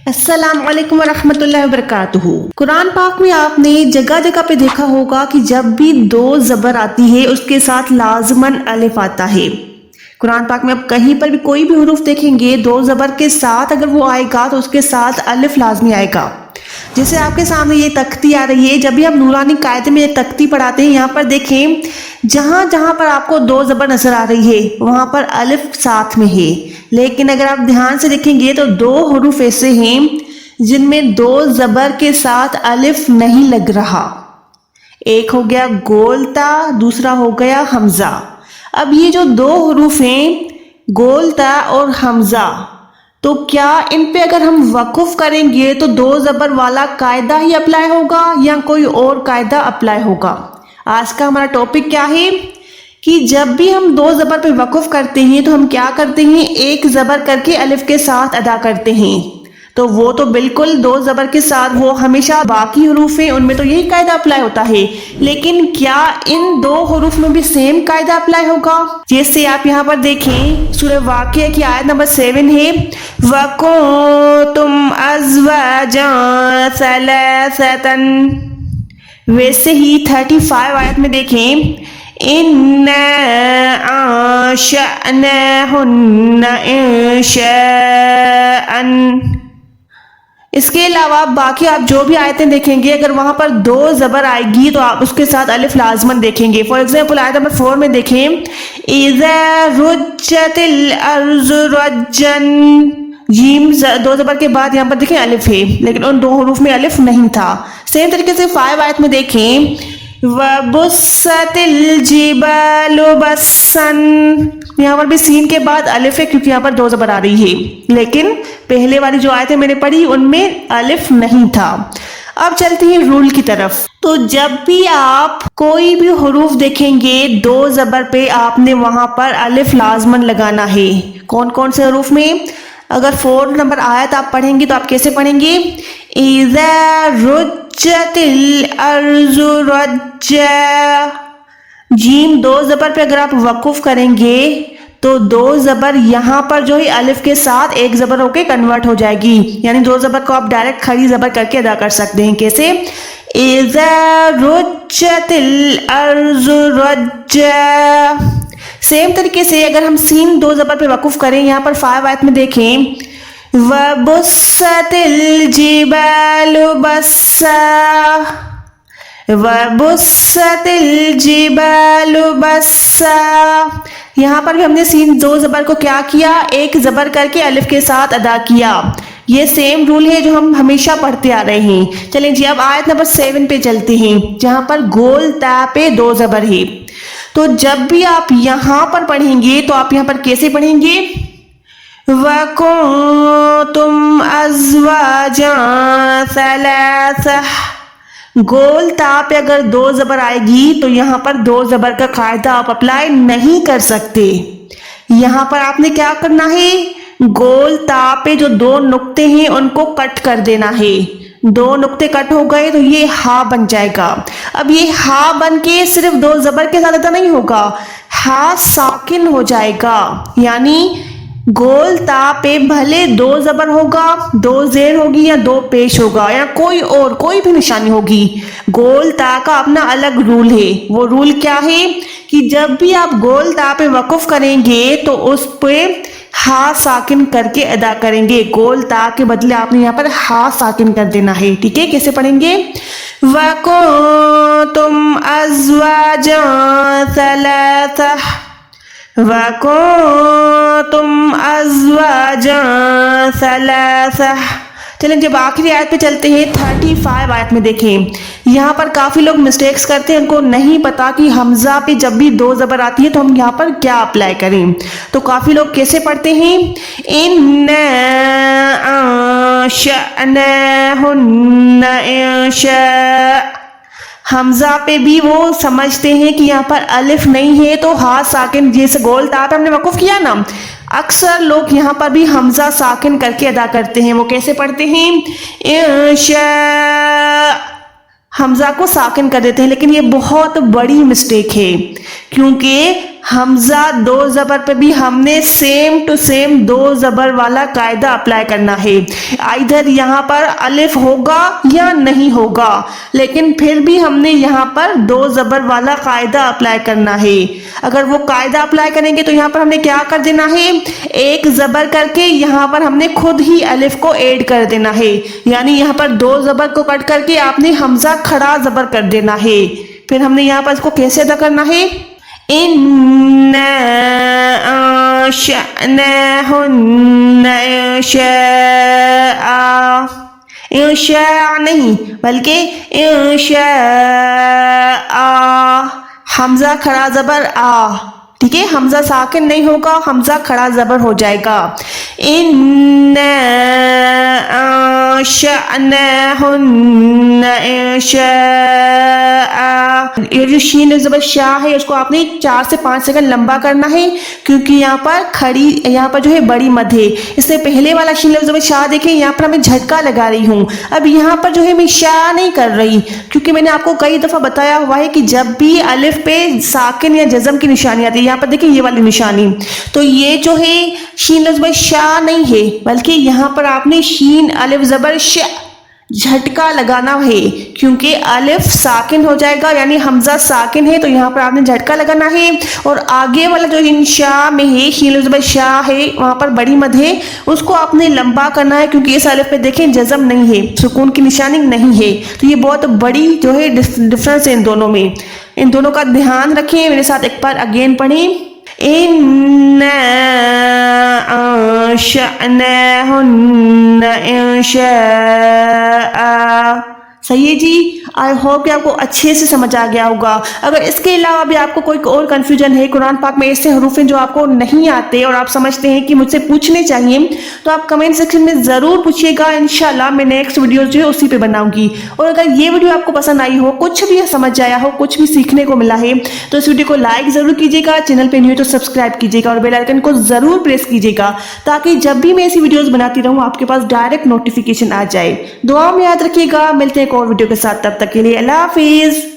السلام علیکم ورحمۃ اللہ وبرکاتہ۔ قرآن پاک میں آپ نے جگہ جگہ پہ دیکھا ہوگا کہ جب بھی دو زبر آتی ہے اس کے ساتھ لازماً الف آتا ہے۔ قرآن پاک میں آپ کہیں پر بھی کوئی بھی حروف دیکھیں گے دو زبر کے ساتھ اگر وہ آئے گا تو اس کے ساتھ الف لازمی آئے گا۔ جیسے آپ کے سامنے یہ تختی آ رہی ہے، جب بھی ہم نورانی قاعدے میں یہ تختی پڑھاتے ہیں یہاں پر دیکھیں جہاں جہاں پر آپ کو دو زبر نظر آ رہی ہے وہاں پر الف ساتھ میں ہے، لیکن اگر آپ دھیان سے دیکھیں گے تو دو حروف ایسے ہیں جن میں دو زبر کے ساتھ الف نہیں لگ رہا۔ ایک ہو گیا گول تا، دوسرا ہو گیا حمزہ۔ اب یہ جو دو حروف ہیں گول تا اور حمزہ، تو کیا ان پہ اگر ہم وقف کریں گے تو دو زبر والا قاعدہ ہی اپلائی ہوگا یا کوئی اور قاعدہ اپلائی ہوگا؟ آج کا ہمارا ٹاپک کیا ہے کہ جب بھی ہم دو زبر پہ وقف کرتے ہیں تو ہم کیا کرتے ہیں، ایک زبر کر کے الف کے ساتھ ادا کرتے ہیں۔ تو وہ تو بالکل دو زبر کے ساتھ وہ ہمیشہ باقی حروف ہیں ان میں تو یہی قاعدہ اپلائی ہوتا ہے، لیکن کیا ان دو حروف میں بھی سیم قاعدہ اپلائی ہوگا؟ جیسے آپ یہاں پر دیکھیں سورہ واقعہ کی آیت نمبر 7 ہے وَكُنْتُمْ أَزْوَاجًا ثَلَاثَةً۔ ویسے ہی 35 آیت میں دیکھیں إِنَّا أَنشَأْنَاهُنَّ إِنشَاءً۔ اس کے علاوہ باقی آپ جو بھی آیتیں دیکھیں گے اگر وہاں پر دو زبر آئے گی تو آپ اس کے ساتھ الف لازماً دیکھیں گے۔ فار ایگزامپل آیت نمبر 4 میں دیکھیں إِذَا رُجَّتِ الْأَرْضُ رَجًّا، جیم دو زبر کے بعد یہاں پر دیکھیں الف ہے لیکن ان دو حروف میں الف نہیں تھا۔ سیم طریقے سے 5 آیت میں دیکھیں وَبُسَّتِ الْجِبَالُ بَسًّا، یہاں پر بھی سین کے بعد الف ہے کیونکہ یہاں پر دو زبر آ رہی ہے، لیکن پہلے والی جو آیتیں میں نے پڑھی ان میں الف نہیں تھا۔ اب چلتے ہیں رول کی طرف۔ تو جب بھی آپ کوئی بھی حروف دیکھیں گے دو زبر پہ آپ نے وہاں پر الف لازماً لگانا ہے۔ کون کون سے حروف میں؟ اگر 4 نمبر آیت آپ پڑھیں گے تو آپ کیسے پڑھیں گے؟ اِذَا رُجَّتِ الْأَرْضُ رَجًّا، جیم دو زبر پہ اگر آپ وقف کریں گے تو دو زبر یہاں پر جو ہے الف کے ساتھ ایک زبر ہو کے کنورٹ ہو جائے گی، یعنی دو زبر کو آپ ڈائریکٹ کھڑی زبر کر کے ادا کر سکتے ہیں۔ کیسے؟ اِذَا رُجَّتِ الْأَرْضُ رَجًّا۔ سیم طریقے سے اگر ہم سین دو زبر پہ وقف کریں یہاں پر 5 آیت میں دیکھیں وَبُسَّتِ الْجِبَالُ بَسًّا، وَبُسَّتِ الْجِبَالُ بَسًّا، یہاں پر بھی ہم نے سین دو زبر کو کیا کیا، ایک زبر کر کے الف کے ساتھ ادا کیا۔ یہ سیم رول ہے جو ہم ہمیشہ پڑھتے آ رہے ہیں۔ چلیں جی اب آیت نمبر 7 پہ چلتے ہیں جہاں پر گول تا پہ دو زبر ہے۔ تو جب بھی آپ یہاں پر پڑھیں گے تو آپ یہاں پر کیسے پڑھیں گے؟ وَكُنْتُمْ أَزْوَاجًا ثَلَاثَةً، گول تا پہ اگر دو زبر آئے گی تو یہاں پر دو زبر کا قاعدہ آپ اپلائی نہیں کر سکتے۔ یہاں پر آپ نے کیا کرنا ہے، گول تا پہ جو دو نقطے ہیں ان کو کٹ کر دینا ہے۔ دو نقطے کٹ ہو گئے تو یہ ہا بن جائے گا۔ اب یہ ہا بن کے صرف دو زبر کے ساتھ ادا نہیں ہوگا، ہا ساکن ہو جائے گا، یعنی گول تا پہ بھلے دو زبر ہوگا، دو زیر ہوگی یا دو پیش ہوگا یا کوئی بھی نشانی ہوگی، گول تا کا اپنا الگ رول ہے۔ وہ رول کیا ہے کہ جب بھی آپ گول تا پہ وقف کریں گے تو اس پہ ہا ساکن کر کے ادا کریں گے، گول تا کے بدلے آپ نے یہاں پر ہا ساکن کر دینا ہے۔ ٹھیک ہے، کیسے پڑھیں گے؟ وَكُنْتُمْ أَزْوَاجًا ثَلَاثَةً، وَكُنْتُمْ أَزْوَاجًا ثَلَاثَةً۔ چلیں جب آخری آیت پہ چلتے ہیں 35 آیت میں دیکھیں یہاں پر کافی لوگ مسٹیکس کرتے ہیں، ان کو نہیں پتا کہ حمزہ پہ جب بھی دو زبر آتی ہے تو ہم یہاں پر کیا اپلائی کریں۔ تو کافی لوگ کیسے پڑھتے ہیں؟ إِنَّا أَنشَأْنَاهُنَّ إِنشَاءً، حمزہ پہ بھی وہ سمجھتے ہیں کہ یہاں پر الف نہیں ہے تو ہا ساکن، جیسے گول تا پہ ہم نے وقف کیا نا، اکثر لوگ یہاں پر بھی حمزہ ساکن کر کے ادا کرتے ہیں۔ وہ کیسے پڑھتے ہیں؟ انشاء، حمزہ کو ساکن کر دیتے ہیں، لیکن یہ بہت بڑی مسٹیک ہے کیونکہ حمزہ دو زبر پہ بھی ہم نے سیم ٹو سیم دو زبر والا قاعدہ اپلائی کرنا ہے. ادھر یہاں پر الف ہوگا یا نہیں ہوگا, لیکن پھر بھی ہم نے یہاں پر دو زبر والا قاعدہ اپلائی کرنا ہے. اگر وہ قاعدہ اپلائی کریں گے تو یہاں پر ہم نے کیا کر دینا ہے, ایک زبر کر کے یہاں پر ہم نے خود ہی الف کو ایڈ کر دینا ہے. یعنی یہاں پر دو زبر کو کٹ کر کے آپ نے حمزہ کھڑا زبر کر دینا ہے. پھر ہم نے یہاں پر اس کو کیسے ادا کرنا ہے, اِنَّا أَنشَأْنَاهُنَّ إِنشَاءً. انشاء نہیں بلکہ انشاء. حمزہ کھڑا زبر آ, ٹھیک ہے, حمزہ ساکن نہیں ہوگا, حمزہ کھڑا زبر ہو جائے گا. اِنَّا أَنشَأْنَاهُنَّ إِنشَاءً. یہ جو شین زبر شاہ ہے اس کو آپ نے 4 سے 5 سیکنڈ لمبا کرنا ہے, کیونکہ یہاں پر جو ہے بڑی مد ہے. اس سے پہلے والا شین زبر شاہ دیکھیں, یہاں پر میں جھٹکا لگا رہی ہوں. اب یہاں پر جو ہے میں شاہ نہیں کر رہی, کیونکہ میں نے آپ کو کئی دفعہ بتایا ہوا ہے کہ جب بھی الف پہ ساکن یا جزم کی نشانی آتی ہے, یہاں پر دیکھیں یہ والی نشانی, تو یہ جو ہے شین زبر شاہ نہیں ہے, بلکہ یہاں پر آپ نے شین الف زبر ش جھٹکا لگانا ہے, کیونکہ الف ساکن ہو جائے گا, یعنی حمزہ ساکن ہے تو یہاں پر آپ نے جھٹکا لگانا ہے. اور آگے والا جو انشاء میں ہے شین زبر شاہ ہے, وہاں پر بڑی مد ہے, اس کو آپ نے لمبا کرنا ہے, کیونکہ اس الف پہ دیکھیں جزم نہیں ہے, سکون کی نشانی نہیں ہے. تو یہ بہت بڑی جو ہے ڈفرنس ہے ان دونوں میں. ان دونوں کا دھیان رکھیں. میرے ساتھ ایک بار اگین پڑھیں, إِنَّا أَنشَأْنَاهُنَّ إِنشَاءً. صحیح ہے جی. آئی ہوپ کہ آپ کو اچھے سے سمجھ آ گیا ہوگا. اگر اس کے علاوہ بھی آپ کو کوئی اور کنفیوژن ہے, قرآن پاک میں ایسے حروف ہیں جو آپ کو نہیں آتے اور آپ سمجھتے ہیں کہ مجھ سے پوچھنے چاہیے, تو آپ کمنٹ سیکشن میں ضرور پوچھیے گا. انشاءاللہ میں نیکسٹ ویڈیو جو ہے اسی پہ بناؤں گی. اور اگر یہ ویڈیو آپ کو پسند آئی ہو, کچھ بھی سمجھ آیا ہو, کچھ بھی سیکھنے کو ملا ہے, تو اس ویڈیو کو لائک ضرور کیجیے گا. چینل پہ نیو تو سبسکرائب کیجیے گا اور بیل آئیکن کو ضرور پریس کیجیے گا, تاکہ جب بھی میں ایسی ویڈیوز بناتی رہوں آپ کے پاس ڈائریکٹ نوٹیفیکیشن آ جائے. دعا میں یاد رکھیے گا. ملتے ہیں ایک اور ویڈیو کے ساتھ, تب تک کے لیے اللہ حافظ.